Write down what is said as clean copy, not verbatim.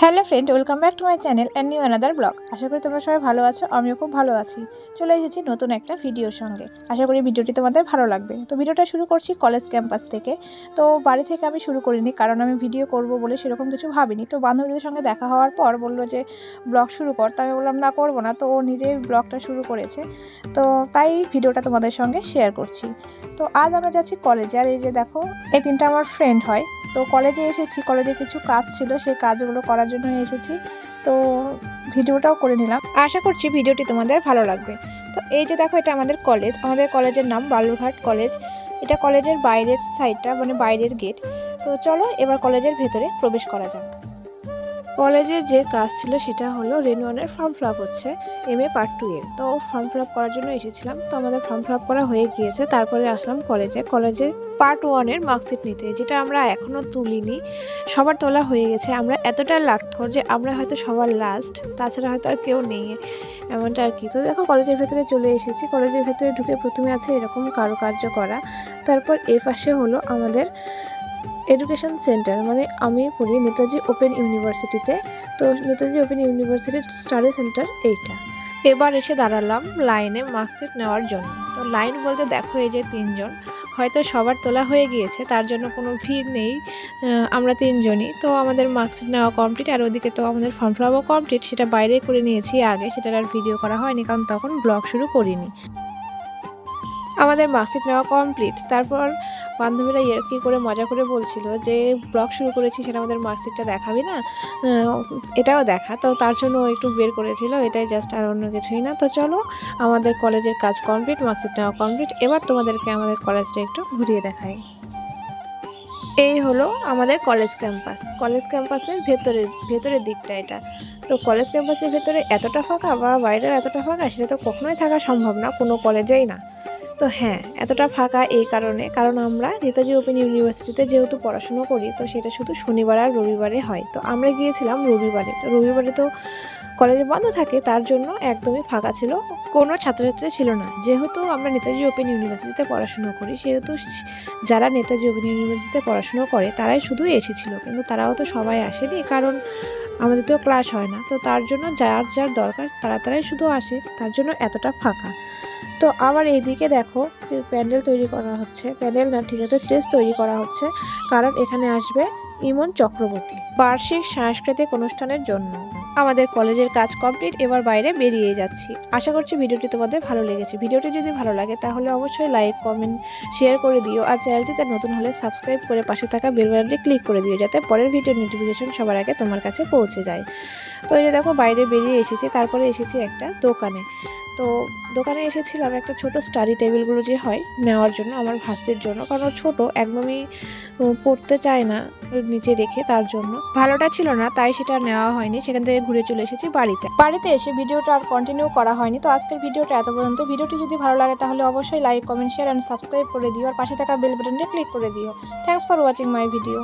Hello friend, welcome back to my channel and new another blog. আশা করি তোমরা সবাই ভালো আছো, আমিও খুব ভালো আছি। চলে এসেছি নতুন একটা ভিডিওর সঙ্গে। আশা করি ভিডিওটি তোমাদের ভালো লাগবে। তো ভিডিওটা শুরু করছি কলেজ ক্যাম্পাস থেকে। তো বাড়ি থেকে আমি শুরু করিনি, কারণ আমি ভিডিও করব বলে সেরকম কিছু ভাবিনি। তো বান্ধবীদের সঙ্গে দেখা হওয়ার পর বললো যে ব্লগ শুরু কর, তো আমি বললাম না, করবো না। তো ও নিজেই ব্লগটা শুরু করেছে, তো তাই ভিডিওটা তোমাদের সঙ্গে শেয়ার করছি। তো আজ আমরা যাচ্ছি কলেজে, আর এই যে দেখো, এই তিনটা আমার ফ্রেন্ড হয়। তো কলেজে এসেছি, কলেজে কিছু কাজ ছিল, সেই কাজগুলো করার জন্য এসেছি। তো ভিডিওটাও করে নিলাম, আশা করছি ভিডিওটি তোমাদের ভালো লাগবে। তো এই যে দেখো, এটা আমাদের কলেজ। আমাদের কলেজের নাম বালুরঘাট কলেজ। এটা কলেজের বাইরের সাইডটা, মানে বাইরের গেট। তো চলো এবার কলেজের ভেতরে প্রবেশ করা যাক। কলেজে যে কাজ ছিল সেটা হলো রেনুয়ানের ফর্ম ফিল আপ হচ্ছে, MA পার্ট 2 এর। তো ফর্ম ফিল আপ করার জন্য এসেছিলাম। তো আমাদের ফর্ম ফিল আপ করা হয়ে গিয়েছে, তারপরে আসলাম কলেজে পার্ট 1 এর মার্কশিট নিতে, যেটা আমরা এখনও তুলিনি। সবার তোলা হয়ে গেছে। আমরা এতটা লাটখর যে আমরা হয়তো সবার লাস্ট, তাছাড়া হয়তো আর কেউ নেই, এমনটা আর কি। তো দেখো, কলেজের ভেতরে চলে এসেছি। কলেজের ভেতরে ঢুকে প্রথমে আছে এরকম কারুকার্য করা, তারপর এ পাশে হলো আমাদের এডুকেশন সেন্টার, মানে আমি পড়ি নেতাজি ওপেন ইউনিভার্সিটিতে। তো নেতাজি ওপেন ইউনিভার্সিটির স্টাডি সেন্টার এইটা। এবার এসে দাঁড়ালাম লাইনে মার্কশিট নেওয়ার জন্য। তো লাইন বলতে দেখো, এই যে তিনজন, হয়তো সবার তোলা হয়ে গিয়েছে, তার জন্য কোনো ভিড় নেই। আমরা তিনজনই। তো আমাদের মার্কশিট নেওয়া কমপ্লিট, আর ওদিকে তো আমাদের ফর্ম ফিল আপও কমপ্লিট। সেটা বাইরে করে নিয়েছি আগে, সেটার আর ভিডিও করা হয়নি, কারণ তখন ব্লগ শুরু করিনি। আমাদের মার্কশিট নেওয়া কমপ্লিট। তারপর বান্ধবীরা কি করে মজা করে বলছিল যে ব্লগ শুরু করেছি, সেটা আমাদের মার্কশিটটা দেখাবি না, এটাও দেখা। তো তার জন্য একটু বের করেছিল, এটাই জাস্ট, আর অন্য কিছুই না। তো চলো, আমাদের কলেজের কাজ কমপ্লিট, মার্কশিট নেওয়া কমপ্লিট। এবার তোমাদেরকে আমাদের কলেজটা একটু ঘুরিয়ে দেখাই। এই হলো আমাদের কলেজ ক্যাম্পাস। কলেজ ক্যাম্পাসের ভেতরের দিকটা এটা। তো কলেজ ক্যাম্পাসের ভেতরে এতটা ফাঁকা, বা বাইরেও এতটা ফাঁকা, সেটা তো কখনোই থাকা সম্ভব না, কোনো কলেজেই না। তো হ্যাঁ, এতটা ফাঁকা এই কারণ আমরা নেতাজি ওপেন ইউনিভার্সিটিতে যেহেতু পড়াশুনো করি, তো সেটা শুধু শনিবার আর রবিবারে হয়। তো আমরা গিয়েছিলাম রবিবারে। তো রবিবারে তো কলেজে বন্ধ থাকে, তার জন্য একদমই ফাঁকা ছিল, কোনো ছাত্রছাত্রী ছিল না। যেহেতু আমরা নেতাজি ওপেন ইউনিভার্সিটিতে পড়াশুনো করি, সেহেতু যারা নেতাজি ওপেন ইউনিভার্সিটিতে পড়াশুনো করে তারাই শুধু এসেছিল, কিন্তু তারাও তো সবাই আসেনি, কারণ আমাদের তো ক্লাস হয় না। তো তার জন্য যার দরকার তারাই শুধু আসে, তার জন্য এতটা ফাঁকা। তো আবার এইদিকে দেখো, প্যান্ডেল তৈরি করা হচ্ছে, প্যান্ডেল না, ঠিক আছে, টেস্ট তৈরি করা হচ্ছে, কারণ এখানে আসবে ইমন চক্রবর্তী বার্ষিক সাংস্কৃতিক অনুষ্ঠানের জন্য। আমাদের কলেজের কাজ কমপ্লিট, এবার বাইরে বেরিয়ে যাচ্ছি। আশা করছি ভিডিওটি তোমাদের ভালো লেগেছে। ভিডিওটি যদি ভালো লাগে তাহলে অবশ্যই লাইক, কমেন্ট, শেয়ার করে দিও। আর চ্যানেলটিতে নতুন হলে সাবস্ক্রাইব করে পাশে থাকা বেল বাটনটি ক্লিক করে দিও, যাতে পরের ভিডিওর নোটিফিকেশন সবার আগে তোমার কাছে পৌঁছে যায়। তো এই যে দেখো, বাইরে বেরিয়ে এসেছি, তারপরে এসেছি একটা দোকানে। তো দোকানে এসেছিলাম একটা ছোট স্টাডি টেবিলগুলো যে হয় নেওয়ার জন্য, আমার ভাস্তির জন্য, কারণ ও ছোটো, একদমই পড়তে চায় না নিচে রেখে, তার জন্য ভালোটা ছিল না, তাই সেটা নেওয়া হয়নি। সেখান থেকে ঘুরে চলে এসেছি বাড়িতে এসে ভিডিওটা আর কন্টিনিউ করা হয়নি। তো আজকের ভিডিওটা এত পর্যন্ত। ভিডিওটি যদি ভালো লাগে তাহলে অবশ্যই like, comment, share and subscribe করে দিও, আর পাশে থাকা বেল বাটনটি ক্লিক করে দিও। Thanks for watching my video.